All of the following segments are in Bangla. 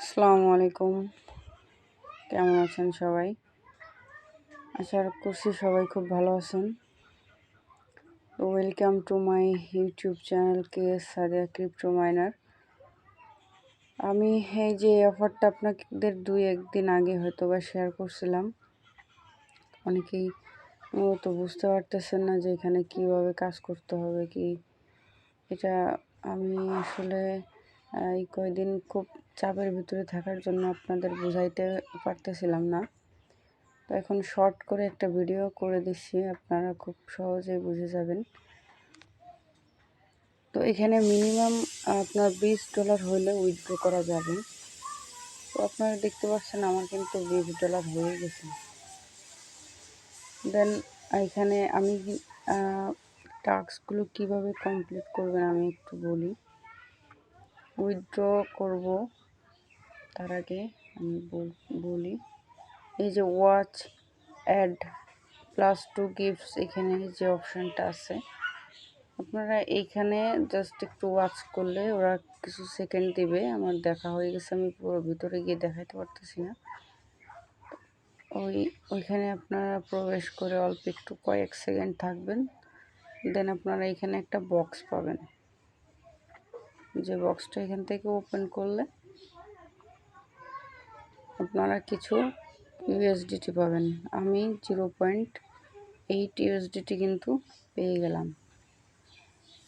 আসসালামু আলাইকুম। কেমন আছেন সবাই? আশা করছি সবাই খুব ভালো আছেন। তো welcome to my YouTube channel Sadia crypto minor. আমি এই যে অফারটা আপনাদের 2-1 দিন আগে হয়তো বা শেয়ার করছিলাম। অনেকেই তো বুঝতে পারতেছেন না যে এখানে কীভাবে কাজ করতে হবে কি। এটা আমি আসলে এই কয়দিন খুব চাপের ভিতরে থাকার জন্য আপনাদের বোঝাইতে পারতেছিলাম না। তো এখন শর্ট করে একটা ভিডিও করে দিচ্ছি, আপনারা খুব সহজেই বুঝে যাবেন। তো এখানে মিনিমাম আপনার $20 হলে উইথড্র করা যাবে। তো আপনারা দেখতে পাচ্ছেন আমার কিন্তু $20 হয়ে গেছে। দেন এখানে আমি টাস্কগুলো কিভাবে কমপ্লিট করবেন আমি একটু বলি। উইথড্র করব তার আগে আমি বলি, এই যে ওয়াচ অ্যাড +2 গিফটস, এখানে যে অপশানটা আছে আপনারা এইখানে জাস্ট একটু ওয়াচ করলে ওরা কিছু সেকেন্ড দিবে। আমার দেখা হয়ে গেছে, আমি পুরো ভিতরে গিয়ে দেখাইতে পারতেছি না। ওইখানে আপনারা প্রবেশ করে অল্প একটু কয়েক সেকেন্ড থাকবেন। দেন আপনারা এখানে একটা বক্স পাবেন, যে বক্সটা এখান থেকে ওপেন করলে আপনারা কিছু ইউএসডিটি পাবেন। আমি 0.8 ইউএসডিটি কিন্তু পেয়ে গেলাম।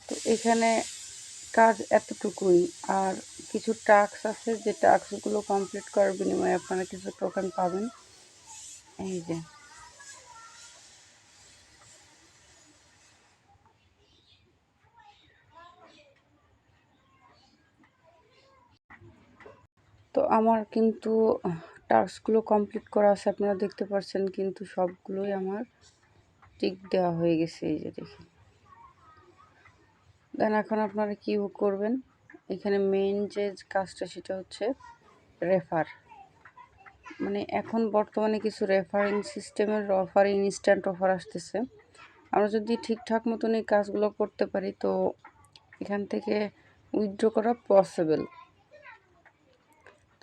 তো এখানে কাজ এতটুকুই, আর কিছু টাস্ক আছে যে টাস্কগুলো কমপ্লিট করার বিনিময়ে আপনারা কিছু টোকেন পাবেন। এই যে তো আমার কিন্তু টাস্কগুলো কমপ্লিট করা আছে, আপনারা দেখতে পাচ্ছেন, কিন্তু সবগুলোই আমার টিক দেওয়া হয়ে গেছে। এই যে দেখি। দেন এখন আপনারা কী করবেন, এখানে মেইন যে কাজটা সেটা হচ্ছে রেফার। মানে এখন বর্তমানে কিছু রেফারিং সিস্টেমের অফার, ইনস্ট্যান্ট অফার আসতেছে। আমরা যদি ঠিকঠাক মতন এই কাজগুলো করতে পারি তো এখান থেকে উইথড্র করা পসিবল।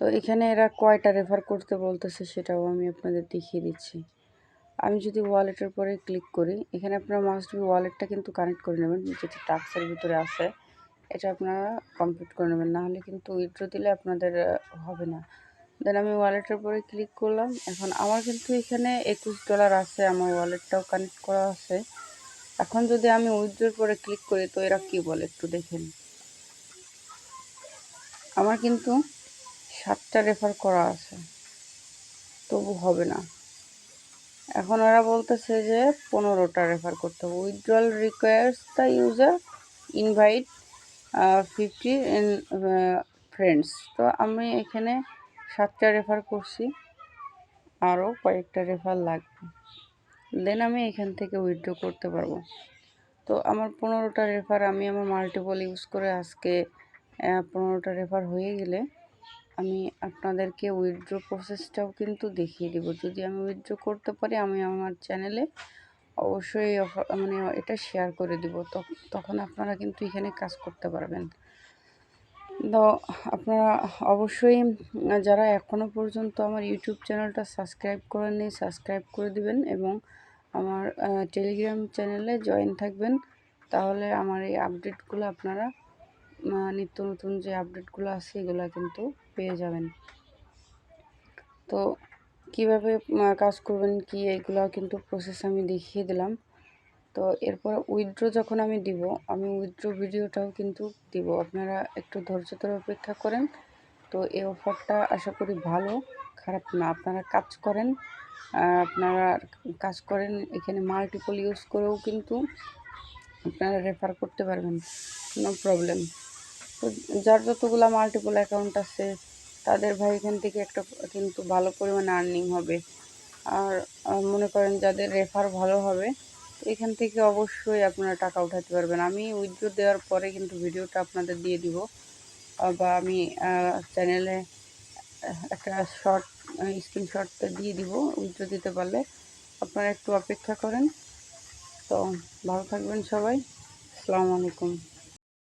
তো এখানে এরা কয়টা রেফার করতে বলতেছে সেটাও আমি আপনাদের দেখিয়ে দিচ্ছি। আমি যদি ওয়ালেটের পরে ক্লিক করি, এখানে আপনারা মাস্ট বি ওয়ালেটটা কিন্তু কানেক্ট করে নেবেন, যেটা টাস্কের ভিতরে আছে এটা আপনারা কমপ্লিট করে নেবেন, নাহলে কিন্তু উইথড্র দিলে আপনাদের হবে না। দেন আমি ওয়ালেটের পরে ক্লিক করলাম। এখন আমার কিন্তু এখানে $21 আছে, আমার ওয়ালেটটাও কানেক্ট করা আছে। এখন যদি আমি উইথড্রর পরে ক্লিক করি তো এরা কি বলে একটু দেখেন। আমার কিন্তু 7টা রেফার করা আছে, তবু হবে না। এখন ওরা বলতেছে যে 15টা রেফার করতে হবে। Withdrawal requires the user invite 50 friends. তো আমি এখানে 7টা রেফার করছি, আরও কয়েকটা রেফার লাগবে। দেন আমি এখান থেকে উইথড্র করতে পারবো। তো আমার 15টা রেফার, আমি আমার মাল্টিপল ইউজ করে আজকে 15টা রেফার হয়ে গেলে আমি আপনাদেরকে উইথড্র প্রসেসটাও কিন্তু দেখিয়ে দেব। যদি আমি উইথড্র করতে পারি আমি আমার চ্যানেলে অবশ্যই মানে এটা শেয়ার করে দেব, তখন আপনারা কিন্তু এখানে কাজ করতে পারবেন। তো আপনারা অবশ্যই যারা এখনও পর্যন্ত আমার ইউটিউব চ্যানেলটা সাবস্ক্রাইব করেননি সাবস্ক্রাইব করে দিবেন, এবং আমার টেলিগ্রাম চ্যানেলে জয়েন থাকবেন। তাহলে আমার এই আপডেটগুলো আপনারা নিত্য নতুন যে আপডেটগুলো আছে এগুলো কিন্তু পেয়ে যাবেন। তো কিভাবে কাজ করবেন কি এগুলো কিন্তু প্রসেস আমি দেখিয়ে দিলাম। তো এরপর উইথড্র যখন আমি দিব, আমি উইথড্র ভিডিওটাও কিন্তু দিব, আপনারা একটু ধৈর্য ধরে অপেক্ষা করেন। তো এই অফারটা আশা করি ভালো, খারাপ না। আপনারা কাজ করেন এখানে মাল্টিপল ইউজ করেও কিন্তু আপনারা রেফার করতে পারবেন, নো প্রবলেম। তো যার যতগুলো মাল্টিপল অ্যাকাউন্ট আছে তাদের ভাই এখান থেকে একটা কিন্তু ভালো পরিমাণে আর্নিং হবে। আর মনে করেন যাদের রেফার ভালো হবে এখান থেকে অবশ্যই আপনারা টাকা উঠাতে পারবেন। আমি উইথড্র দেওয়ার পরে কিন্তু ভিডিওটা আপনাদের দিয়ে দিব, বা আমি চ্যানেলে একটা স্ক্রিনশটটা দিয়ে দিব উইথড্র দিতে পারলে। আপনারা একটু অপেক্ষা করেন। তো ভালো থাকবেন সবাই। আসসালামু আলাইকুম।